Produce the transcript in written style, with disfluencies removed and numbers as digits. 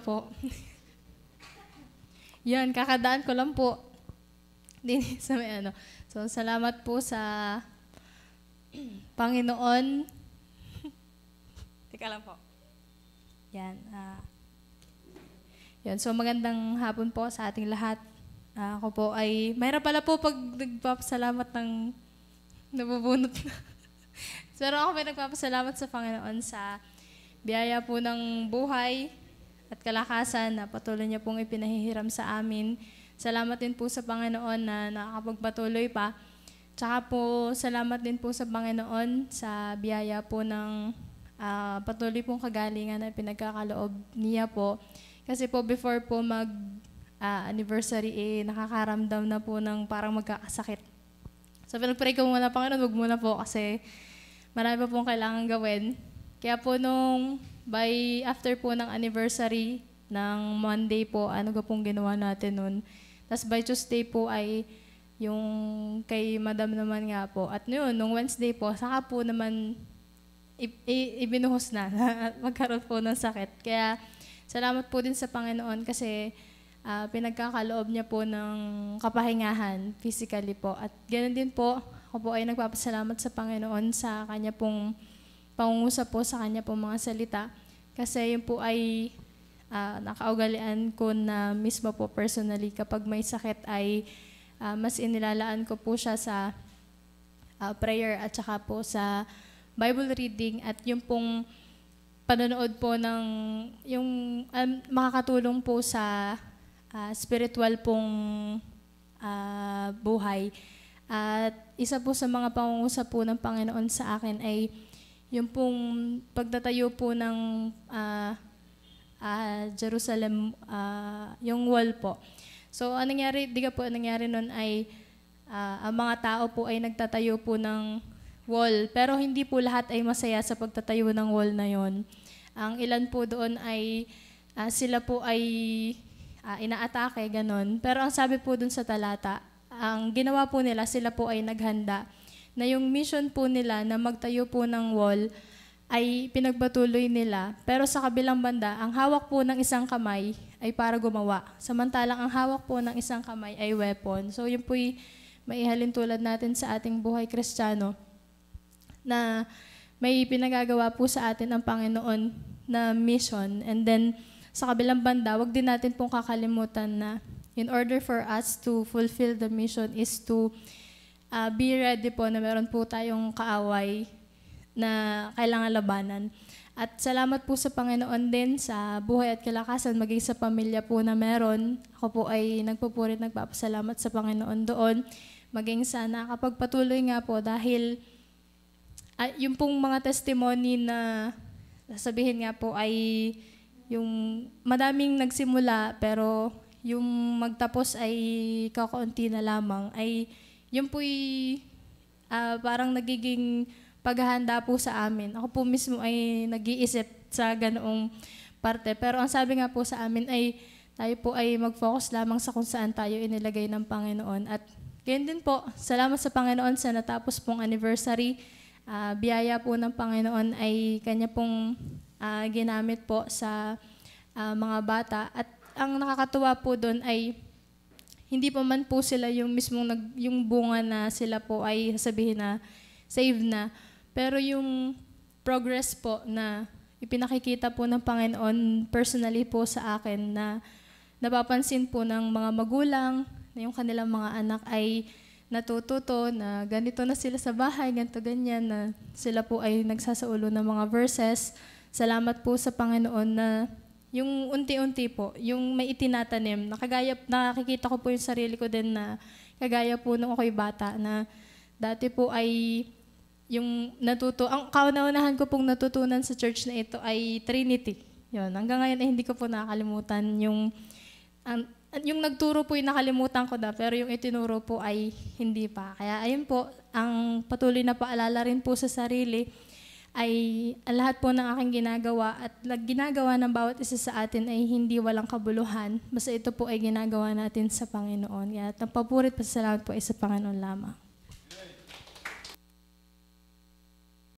po. Yan, kakadaan ko lang po. Din sa may ano. So, salamat po sa Panginoon. Teka lang po. Yan. Yan. So, magandang hapon po sa ating lahat. Ako po ay, mayroon pala po pag nagpapasalamat ng nabubunot na. Pero ako may nagpapasalamat sa Panginoon sa biyaya po ng buhay at kalakasan na patuloy niya pong ipinahihiram sa amin. Salamat din po sa Panginoon na nakakapagpatuloy pa. Tsaka po, salamat din po sa Panginoon sa biyaya po ng patuloy pong kagalingan na pinagkakaloob niya po. Kasi po before po anniversary, nakakaramdam na po ng parang magkakasakit. So pinag-pray ko muna, Panginoon, wag muna po kasi marami pa pong kailangan gawin. Kaya po after po ng anniversary ng Monday po, ano ko pong ginawa natin nun. Tapos by Tuesday po ay yung kay Madam naman nga po. At nung Wednesday po, saka po naman ibinuhos na magkaroon po ng sakit. Kaya salamat po din sa Panginoon kasi pinagkakaloob niya po ng kapahingahan physically po. At ganoon din po, ako po ay nagpapasalamat sa Panginoon sa kanya pong pangungusap po sa kanya pong mga salita. Kasi yun po ay nakaugalian ko na mismo po personally kapag may sakit ay mas inilalaan ko po siya sa prayer at saka po sa Bible reading at yung pong panonood po ng yung makakatulong po sa spiritual pong buhay. At isa po sa mga pangungusap po ng Panginoon sa akin ay yung pong pagtatayo po ng Jerusalem, yung wall po. So, anong nangyari nun ay ang mga tao po ay nagtatayo po ng wall. Pero hindi po lahat ay masaya sa pagtatayo ng wall na yon. Ang ilan po doon ay sila po ay inaatake, ganon. Pero ang sabi po doon sa talata, ang ginawa po nila, sila po ay naghanda na yung mission po nila na magtayo po ng wall ay pinagpatuloy nila. Pero sa kabilang banda, ang hawak po ng isang kamay ay para gumawa. Samantalang ang hawak po ng isang kamay ay weapon. So yun po'y maihalin tulad natin sa ating buhay Kristiyano na may pinagagawa po sa atin ang Panginoon na mission. And then sa kabilang banda, wag din natin pong kakalimutan na in order for us to fulfill the mission is to be ready po na meron po tayong kaaway na kailangan labanan. At salamat po sa Panginoon din sa buhay at kalakasan, maging sa pamilya po na meron. Ako po ay nagpupurit, nagpapasalamat sa Panginoon doon. Maging sa nakapagpatuloy nga po dahil yung pong mga testimony na sasabihin nga po ay yung madaming nagsimula pero yung magtapos ay kakaunti na lamang ay yung po'y parang nagiging paghahanda po sa amin. Ako po mismo ay nag-iisip sa ganoong parte. Pero ang sabi nga po sa amin ay tayo po ay mag-focus lamang sa kung saan tayo inilagay ng Panginoon. At ganyan din po, salamat sa Panginoon sa natapos pong anniversary. Biyaya po ng Panginoon ay kanya pong ginamit po sa mga bata. At ang nakakatuwa po doon ay hindi pa man po sila yung mismong yung bunga na sila po ay sabihin na save na. Pero yung progress po na ipinakikita po ng Panginoon personally po sa akin na napapansin po ng mga magulang na yung kanilang mga anak ay natututo na ganito na sila sa bahay, ganito ganyan, na sila po ay nagsasaulo ng mga verses. Salamat po sa Panginoon na yung unti-unti po, yung may itinatanim, nakikita ko po yung sarili ko din na kagaya po nung ako'y bata na dati po ay yung ang kauna-unahan ko pong natutunan sa church na ito ay Trinity. Yun, hanggang ngayon ay hindi ko po nakakalimutan yung nagturo po yung nakalimutan ko na, pero yung itinuro po ay hindi pa. Kaya ayun po, ang patuloy na paalala rin po sa sarili ay lahat po ng aking ginagawa at ginagawa ng bawat isa sa atin ay hindi walang kabuluhan. Basta ito po ay ginagawa natin sa Panginoon. Kaya ang papurit pasalamat po ay sa Panginoon lamang.